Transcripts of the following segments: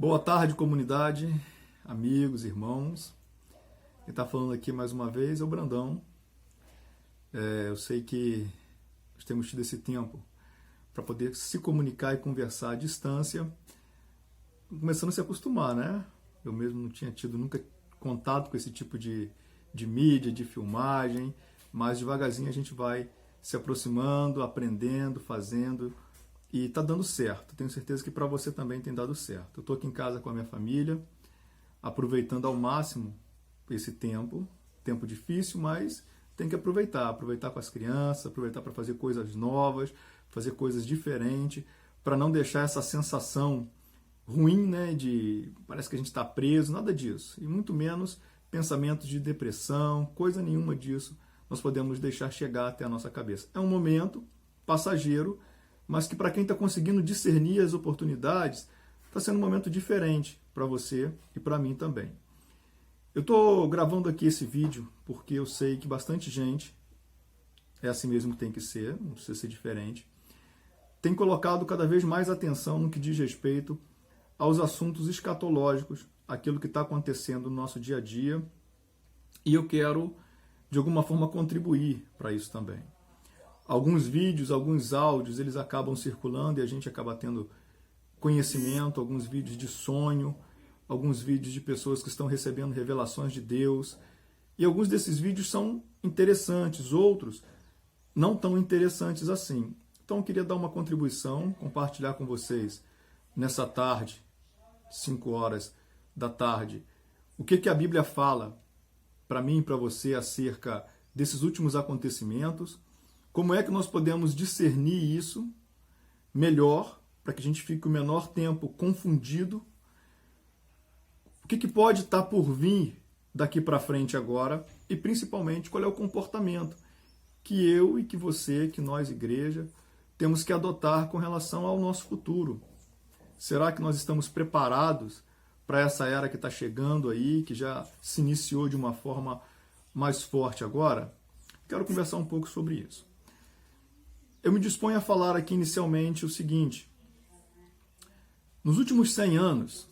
Boa tarde, comunidade, amigos, irmãos. Quem está falando aqui mais uma vez é o Brandão. Eu sei que nós temos tido esse tempo para poder se comunicar e conversar à distância, começando a se acostumar, né? Eu mesmo não tinha tido nunca contato com esse tipo de mídia, de filmagem, mas devagarzinho a gente vai se aproximando, aprendendo, fazendo. E está dando certo. Tenho certeza que para você também tem dado certo. Eu estou aqui em casa com a minha família, aproveitando ao máximo esse tempo difícil, mas tem que aproveitar com as crianças, aproveitar para fazer coisas novas, fazer coisas diferentes, para não deixar essa sensação ruim, né, de parece que a gente está preso, nada disso. E muito menos pensamentos de depressão, coisa nenhuma disso nós podemos deixar chegar até a nossa cabeça. É um momento passageiro, mas que para quem está conseguindo discernir as oportunidades, está sendo um momento diferente para você e para mim também. Eu estou gravando aqui esse vídeo porque eu sei que bastante gente, é assim mesmo que tem que ser, não precisa ser diferente, tem colocado cada vez mais atenção no que diz respeito aos assuntos escatológicos, aquilo que está acontecendo no nosso dia a dia, e eu quero, de alguma forma, contribuir para isso também. Alguns vídeos, alguns áudios, eles acabam circulando e a gente acaba tendo conhecimento, alguns vídeos de sonho, alguns vídeos de pessoas que estão recebendo revelações de Deus. E alguns desses vídeos são interessantes, outros não tão interessantes assim. Então eu queria dar uma contribuição, compartilhar com vocês nessa tarde, 5 horas da tarde, o que a Bíblia fala para mim e para você acerca desses últimos acontecimentos. Como é que nós podemos discernir isso melhor, para que a gente fique o menor tempo confundido? O que pode estar por vir daqui para frente agora? E principalmente, qual é o comportamento que eu e que você, que nós, igreja, temos que adotar com relação ao nosso futuro? Será que nós estamos preparados para essa era que está chegando aí, que já se iniciou de uma forma mais forte agora? Quero conversar um pouco sobre isso. Eu me disponho a falar aqui inicialmente o seguinte: nos últimos 100 anos,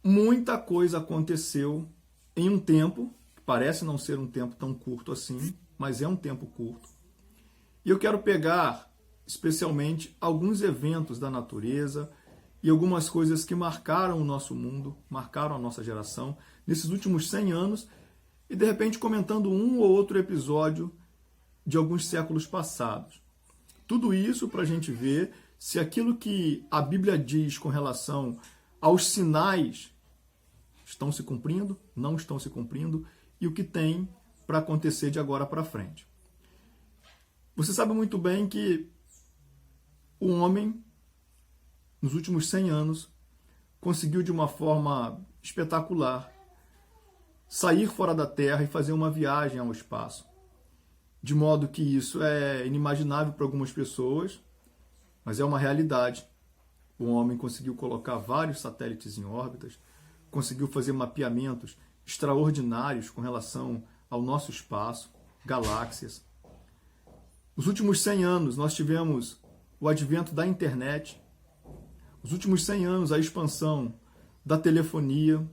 muita coisa aconteceu em um tempo, que parece não ser um tempo tão curto assim, mas é um tempo curto. E eu quero pegar especialmente alguns eventos da natureza e algumas coisas que marcaram o nosso mundo, marcaram a nossa geração, nesses últimos 100 anos, e de repente comentando um ou outro episódio de alguns séculos passados. Tudo isso para a gente ver se aquilo que a Bíblia diz com relação aos sinais estão se cumprindo, não estão se cumprindo, e o que tem para acontecer de agora para frente. Você sabe muito bem que o homem, nos últimos 100 anos, conseguiu de uma forma espetacular sair fora da Terra e fazer uma viagem ao espaço. De modo que isso é inimaginável para algumas pessoas, mas é uma realidade. O homem conseguiu colocar vários satélites em órbitas, conseguiu fazer mapeamentos extraordinários com relação ao nosso espaço, galáxias. Nos últimos 100 anos, nós tivemos o advento da internet. Nos últimos 100 anos, a expansão da telefonia.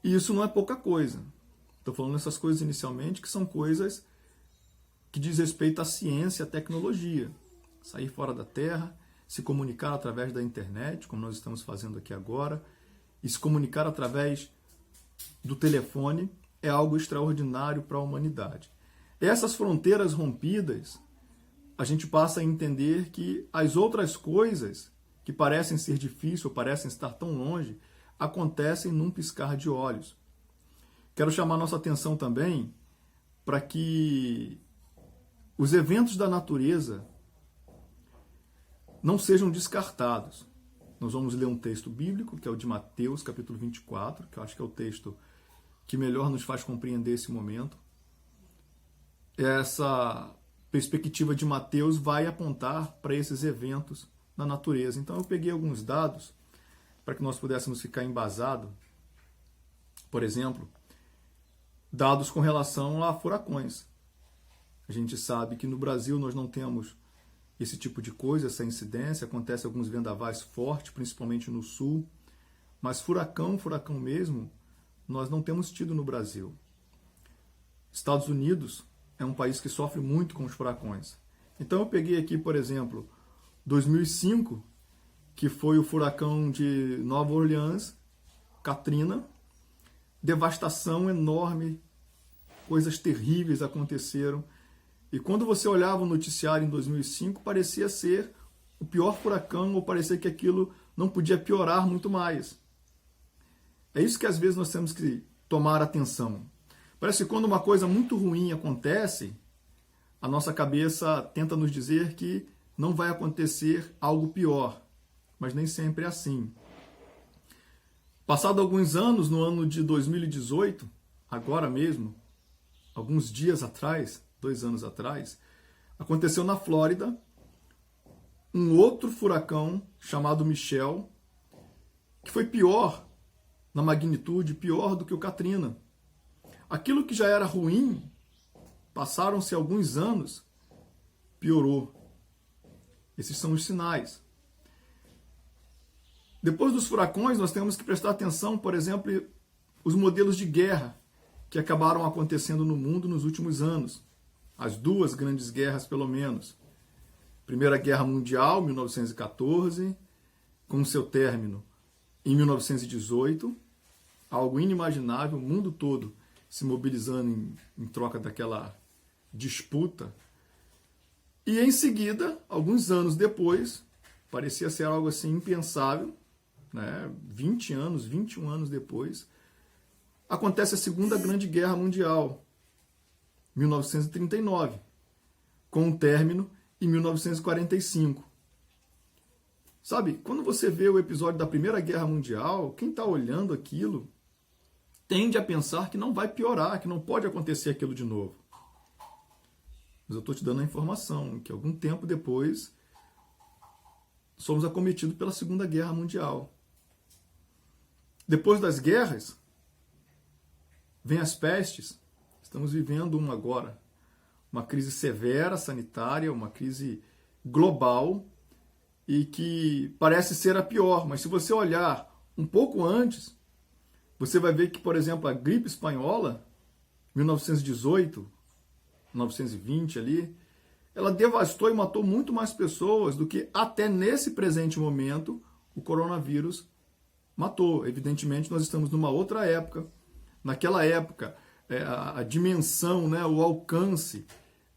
E isso não é pouca coisa. Estou falando essas coisas inicialmente, que são coisas que diz respeito à ciência, à tecnologia. Sair fora da Terra, se comunicar através da internet, como nós estamos fazendo aqui agora, e se comunicar através do telefone é algo extraordinário para a humanidade. Essas fronteiras rompidas, a gente passa a entender que as outras coisas que parecem ser difíceis ou parecem estar tão longe, acontecem num piscar de olhos. Quero chamar nossa atenção também para que os eventos da natureza não sejam descartados. Nós vamos ler um texto bíblico, que é o de Mateus, capítulo 24, que eu acho que é o texto que melhor nos faz compreender esse momento. Essa perspectiva de Mateus vai apontar para esses eventos na natureza. Então eu peguei alguns dados para que nós pudéssemos ficar embasados. Por exemplo, dados com relação a furacões. A gente sabe que no Brasil nós não temos esse tipo de coisa, essa incidência, acontece alguns vendavais fortes, principalmente no sul, mas furacão mesmo, nós não temos tido no Brasil. Estados Unidos é um país que sofre muito com os furacões. Então eu peguei aqui, por exemplo, 2005, que foi o furacão de Nova Orleans, Katrina, devastação enorme, coisas terríveis aconteceram. E quando você olhava o noticiário em 2005, parecia ser o pior furacão, ou parecia que aquilo não podia piorar muito mais. É isso que às vezes nós temos que tomar atenção. Parece que quando uma coisa muito ruim acontece, a nossa cabeça tenta nos dizer que não vai acontecer algo pior, mas nem sempre é assim. Passado alguns anos, no ano de 2018, agora mesmo, alguns dias atrás, 2 anos atrás, aconteceu na Flórida um outro furacão chamado Michelle, que foi pior na magnitude, pior do que o Katrina. Aquilo que já era ruim, passaram-se alguns anos, piorou. Esses são os sinais. Depois dos furacões, nós temos que prestar atenção, por exemplo, os modelos de guerra que acabaram acontecendo no mundo nos últimos anos. As 2 grandes guerras, pelo menos. Primeira Guerra Mundial, 1914, com seu término em 1918. Algo inimaginável, o mundo todo se mobilizando em troca daquela disputa. E em seguida, alguns anos depois, parecia ser algo assim impensável, né? 20 anos, 21 anos depois, acontece a Segunda Grande Guerra Mundial, 1939, com um término em 1945. Sabe, quando você vê o episódio da Primeira Guerra Mundial, quem está olhando aquilo tende a pensar que não vai piorar, que não pode acontecer aquilo de novo. Mas eu estou te dando a informação que algum tempo depois somos acometidos pela Segunda Guerra Mundial. Depois das guerras, vem as pestes. Estamos vivendo uma agora. Uma crise severa sanitária, uma crise global e que parece ser a pior. Mas se você olhar um pouco antes, você vai ver que, por exemplo, a gripe espanhola, 1918, 1920 ali, ela devastou e matou muito mais pessoas do que até nesse presente momento o coronavírus matou. Evidentemente, nós estamos numa outra época. Naquela época, a dimensão, né, o alcance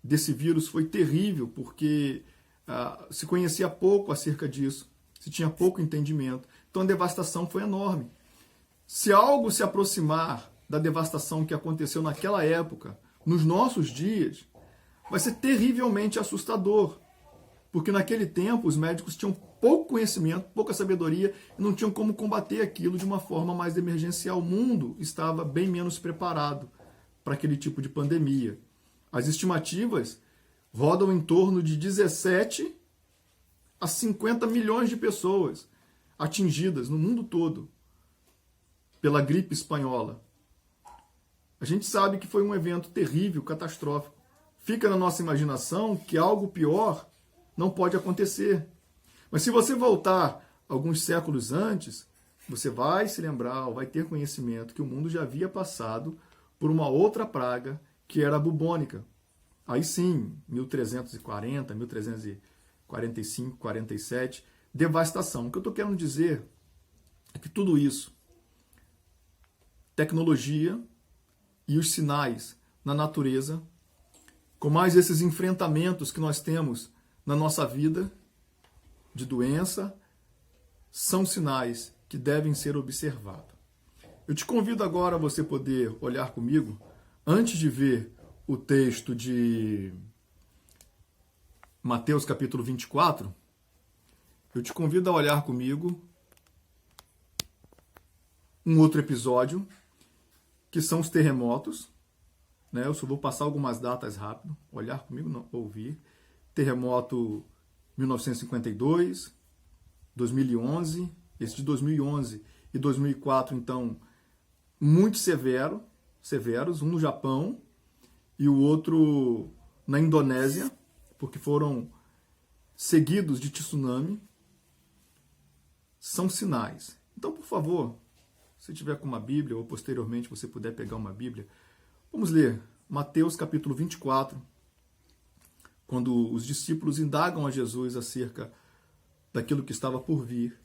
desse vírus foi terrível, porque se conhecia pouco acerca disso, se tinha pouco entendimento. Então a devastação foi enorme. Se algo se aproximar da devastação que aconteceu naquela época, nos nossos dias, vai ser terrivelmente assustador. Porque naquele tempo os médicos tinham pouco conhecimento, pouca sabedoria e não tinham como combater aquilo de uma forma mais emergencial. O mundo estava bem menos preparado para aquele tipo de pandemia. As estimativas rodam em torno de 17 a 50 milhões de pessoas atingidas no mundo todo pela gripe espanhola. A gente sabe que foi um evento terrível, catastrófico. Fica na nossa imaginação que algo pior não pode acontecer. Mas se você voltar alguns séculos antes, você vai se lembrar, ou vai ter conhecimento que o mundo já havia passado por uma outra praga, que era a bubônica. Aí sim, 1340, 1345, 47, devastação. O que eu estou querendo dizer é que tudo isso, tecnologia e os sinais na natureza, com mais esses enfrentamentos que nós temos na nossa vida de doença, são sinais que devem ser observados. Eu te convido agora a você poder olhar comigo, antes de ver o texto de Mateus capítulo 24, eu te convido a olhar comigo um outro episódio, que são os terremotos. Eu só vou passar algumas datas rápido, olhar comigo, não ouvir. Terremoto 1952, 2011, esse de 2011 e 2004, então, muito severos, um no Japão e o outro na Indonésia, porque foram seguidos de tsunami, são sinais. Então, por favor, se tiver com uma Bíblia, ou posteriormente você puder pegar uma Bíblia, vamos ler Mateus capítulo 24, quando os discípulos indagam a Jesus acerca daquilo que estava por vir.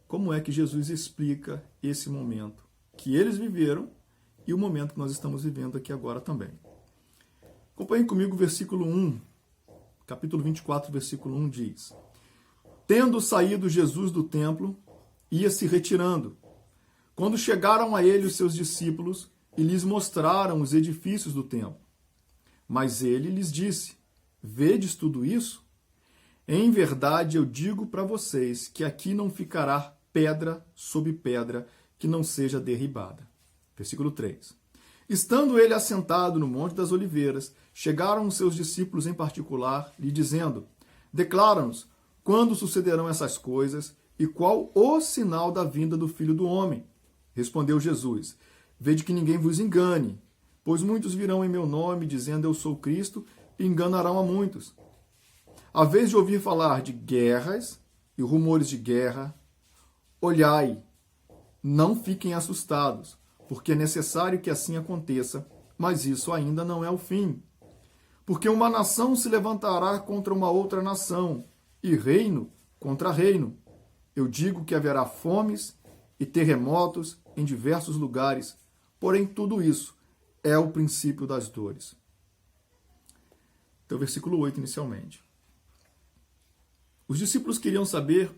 Como é que Jesus explica esse momento que eles viveram e o momento que nós estamos vivendo aqui agora também. Acompanhem comigo o versículo 1, capítulo 24, versículo 1 diz: Tendo saído Jesus do templo, ia se retirando. Quando chegaram a ele os seus discípulos e lhes mostraram os edifícios do templo. Mas ele lhes disse: Vedes tudo isso? Em verdade eu digo para vocês que aqui não ficará pedra sobre pedra que não seja derribada. Versículo 3. Estando ele assentado no Monte das Oliveiras, chegaram os seus discípulos em particular, lhe dizendo: Declara-nos quando sucederão essas coisas e qual o sinal da vinda do Filho do Homem. Respondeu Jesus: Vede que ninguém vos engane, pois muitos virão em meu nome, dizendo eu sou Cristo, e enganarão a muitos. À vez de ouvir falar de guerras e rumores de guerra, olhai, não fiquem assustados, porque é necessário que assim aconteça, mas isso ainda não é o fim. Porque uma nação se levantará contra uma outra nação, e reino contra reino. Eu digo que haverá fomes e terremotos em diversos lugares, porém tudo isso é o princípio das dores. Então, versículo 8 inicialmente. Os discípulos queriam saber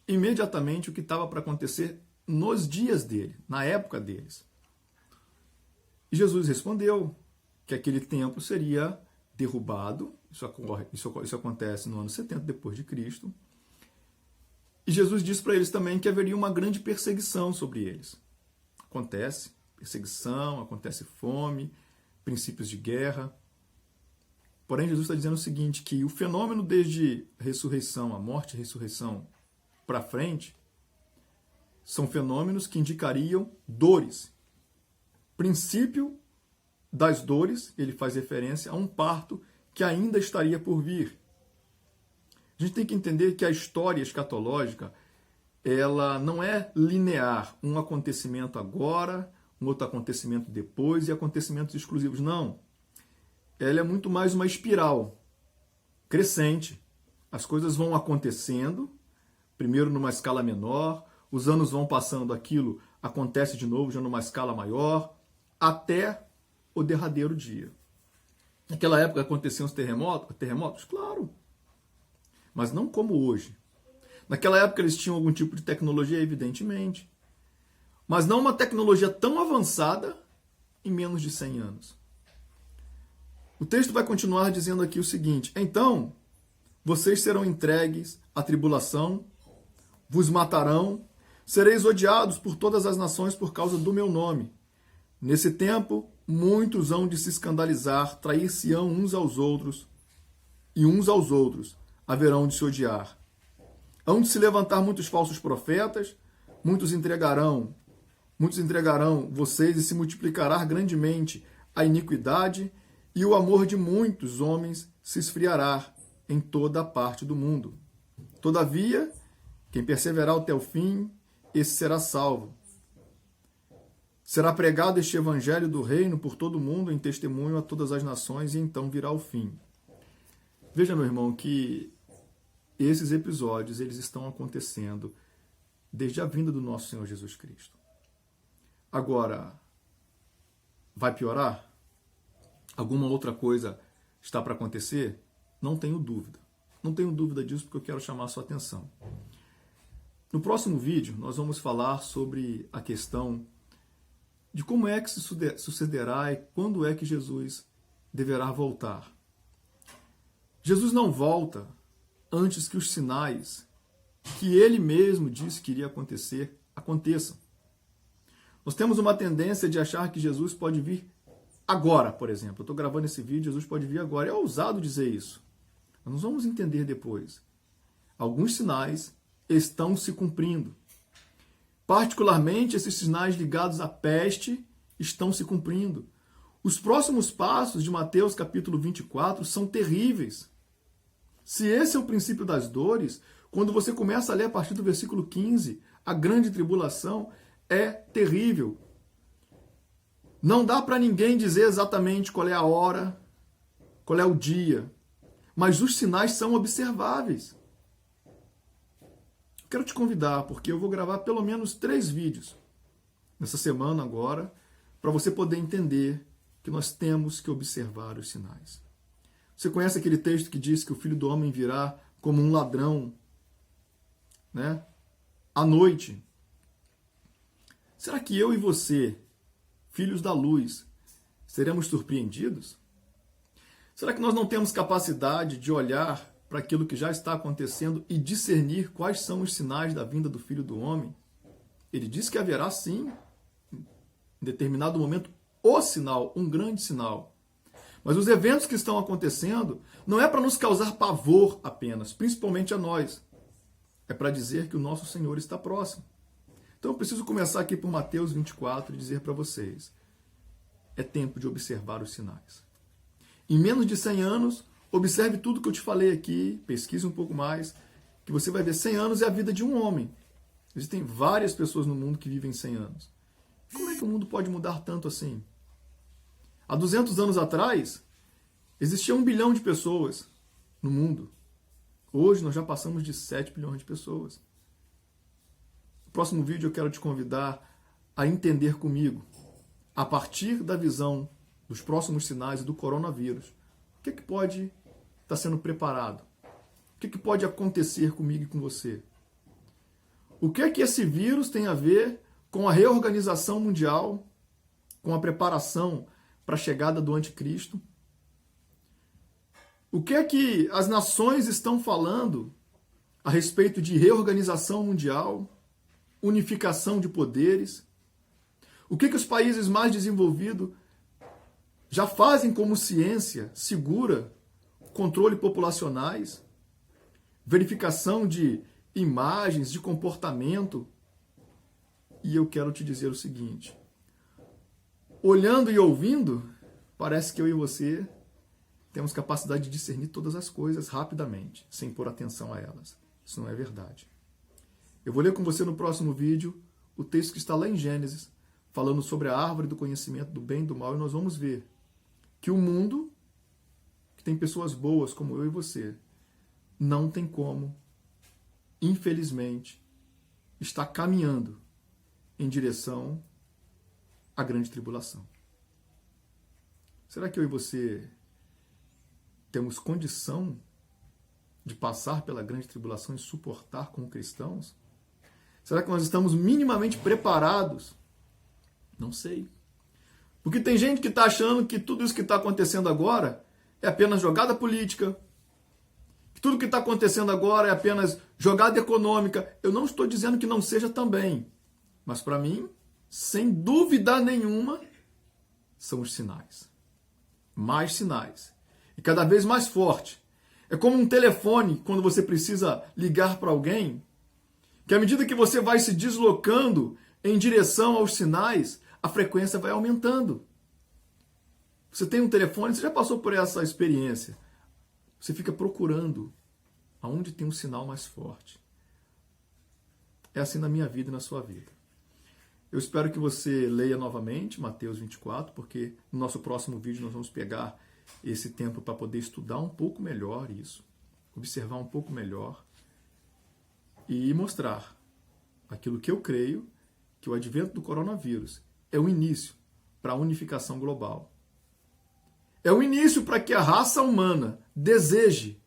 imediatamente o que estava para acontecer nos dias dele, na época deles. E Jesus respondeu que aquele templo seria derrubado, isso acontece no ano 70 depois de Cristo. E Jesus disse para eles também que haveria uma grande perseguição sobre eles. Acontece perseguição, acontece fome, princípios de guerra. Porém, Jesus está dizendo o seguinte, que o fenômeno desde a ressurreição, a morte e a ressurreição para frente, são fenômenos que indicariam dores. Princípio das dores, ele faz referência a um parto que ainda estaria por vir. A gente tem que entender que a história escatológica, ela não é linear, um acontecimento agora, um outro acontecimento depois e acontecimentos exclusivos. Não. Ela é muito mais uma espiral crescente. As coisas vão acontecendo, primeiro numa escala menor, os anos vão passando, aquilo acontece de novo, já numa escala maior, até o derradeiro dia. Naquela época aconteciam os terremotos? Claro, mas não como hoje. Naquela época eles tinham algum tipo de tecnologia, evidentemente, mas não uma tecnologia tão avançada em menos de 100 anos. O texto vai continuar dizendo aqui o seguinte: então, vocês serão entregues à tribulação, vos matarão, sereis odiados por todas as nações por causa do meu nome. Nesse tempo, muitos hão de se escandalizar, trair-se-ão uns aos outros, e uns aos outros haverão de se odiar. Hão de se levantar muitos falsos profetas, muitos entregarão vocês e se multiplicará grandemente a iniquidade, e o amor de muitos homens se esfriará em toda a parte do mundo. Todavia, quem perseverar até o fim, esse será salvo. Será pregado este evangelho do reino por todo o mundo em testemunho a todas as nações, e então virá o fim. Veja, meu irmão, que esses episódios eles estão acontecendo desde a vinda do nosso Senhor Jesus Cristo. Agora, vai piorar? Alguma outra coisa está para acontecer? Não tenho dúvida. Não tenho dúvida disso porque eu quero chamar a sua atenção. No próximo vídeo, nós vamos falar sobre a questão de como é que se sucederá e quando é que Jesus deverá voltar. Jesus não volta antes que os sinais que ele mesmo disse que iria acontecer, aconteçam. Nós temos uma tendência de achar que Jesus pode vir agora, por exemplo. Eu estou gravando esse vídeo, Jesus pode vir agora. É ousado dizer isso. Nós vamos entender depois. Alguns sinais estão se cumprindo. Particularmente, esses sinais ligados à peste estão se cumprindo. Os próximos passos de Mateus capítulo 24 são terríveis. Se esse é o princípio das dores, quando você começa a ler a partir do versículo 15, a grande tribulação é terrível. Não dá para ninguém dizer exatamente qual é a hora, qual é o dia, mas os sinais são observáveis. Quero te convidar, porque eu vou gravar pelo menos 3 vídeos nessa semana agora, para você poder entender que nós temos que observar os sinais. Você conhece aquele texto que diz que o Filho do Homem virá como um ladrão, né? À noite. Será que eu e você, filhos da luz, seremos surpreendidos? Será que nós não temos capacidade de olhar para aquilo que já está acontecendo e discernir quais são os sinais da vinda do Filho do Homem? Ele diz que haverá sim, em determinado momento, o sinal, um grande sinal. Mas os eventos que estão acontecendo não é para nos causar pavor apenas, principalmente a nós. É para dizer que o nosso Senhor está próximo. Então eu preciso começar aqui por Mateus 24 e dizer para vocês, é tempo de observar os sinais. Em menos de 100 anos, observe tudo que eu te falei aqui, pesquise um pouco mais, que você vai ver 100 anos é a vida de um homem. Existem várias pessoas no mundo que vivem 100 anos. Como é que o mundo pode mudar tanto assim? Há 200 anos atrás, existia 1 bilhão de pessoas no mundo. Hoje nós já passamos de 7 bilhões de pessoas. No próximo vídeo eu quero te convidar a entender comigo, a partir da visão dos próximos sinais do coronavírus, o que pode estar sendo preparado? O que pode acontecer comigo e com você? O que esse vírus tem a ver com a reorganização mundial, com a preparação para a chegada do anticristo? O que as nações estão falando a respeito de reorganização mundial, unificação de poderes? O que os países mais desenvolvidos já fazem como ciência segura, controle populacionais, verificação de imagens, de comportamento? E eu quero te dizer o seguinte, olhando e ouvindo, parece que eu e você temos capacidade de discernir todas as coisas rapidamente, sem pôr atenção a elas. Isso não é verdade. Eu vou ler com você no próximo vídeo o texto que está lá em Gênesis, falando sobre a árvore do conhecimento do bem e do mal, e nós vamos ver que o mundo, que tem pessoas boas como eu e você, não tem como, infelizmente, estar caminhando em direção à grande tribulação. Será que eu e você temos condição de passar pela grande tribulação e suportar como cristãos? Será que nós estamos minimamente preparados? Não sei. Porque tem gente que está achando que tudo isso que está acontecendo agora é apenas jogada política, que tudo que está acontecendo agora é apenas jogada econômica. Eu não estou dizendo que não seja também, mas para mim, sem dúvida nenhuma, são os sinais. Mais sinais. E cada vez mais forte. É como um telefone, quando você precisa ligar para alguém, que à medida que você vai se deslocando em direção aos sinais, a frequência vai aumentando. Você tem um telefone, você já passou por essa experiência. Você fica procurando aonde tem um sinal mais forte. É assim na minha vida e na sua vida. Eu espero que você leia novamente Mateus 24, porque no nosso próximo vídeo nós vamos pegar esse tempo para poder estudar um pouco melhor isso, observar um pouco melhor e mostrar aquilo que eu creio, que o advento do coronavírus é o início para a unificação global. É o início para que a raça humana deseje,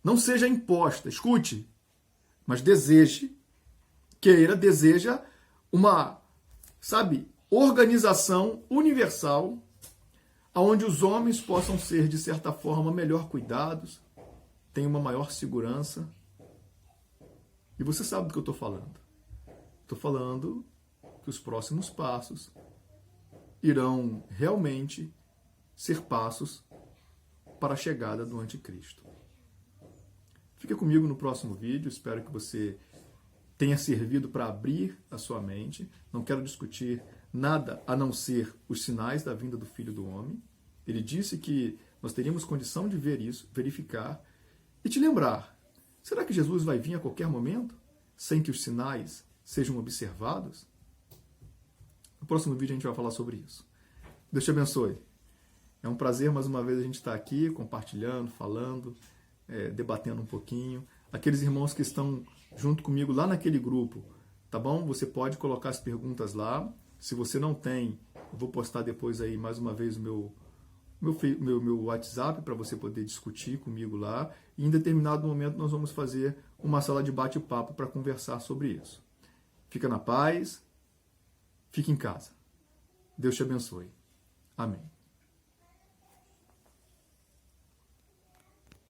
não seja imposta, escute, mas deseje, queira, deseja uma, organização universal onde os homens possam ser, de certa forma, melhor cuidados, tenham uma maior segurança. E você sabe do que eu estou falando. Estou falando que os próximos passos irão realmente ser passos para a chegada do anticristo. Fica comigo no próximo vídeo, espero que você tenha servido para abrir a sua mente. Não quero discutir nada a não ser os sinais da vinda do Filho do Homem. Ele disse que nós teríamos condição de ver isso, verificar, e te lembrar, será que Jesus vai vir a qualquer momento, sem que os sinais sejam observados? No próximo vídeo a gente vai falar sobre isso. Deus te abençoe. É um prazer mais uma vez a gente estar aqui compartilhando, falando, debatendo um pouquinho. Aqueles irmãos que estão junto comigo lá naquele grupo, tá bom? Você pode colocar as perguntas lá. Se você não tem, eu vou postar depois aí mais uma vez o meu WhatsApp para você poder discutir comigo lá. E em determinado momento nós vamos fazer uma sala de bate-papo para conversar sobre isso. Fica na paz, fique em casa. Deus te abençoe. Amém.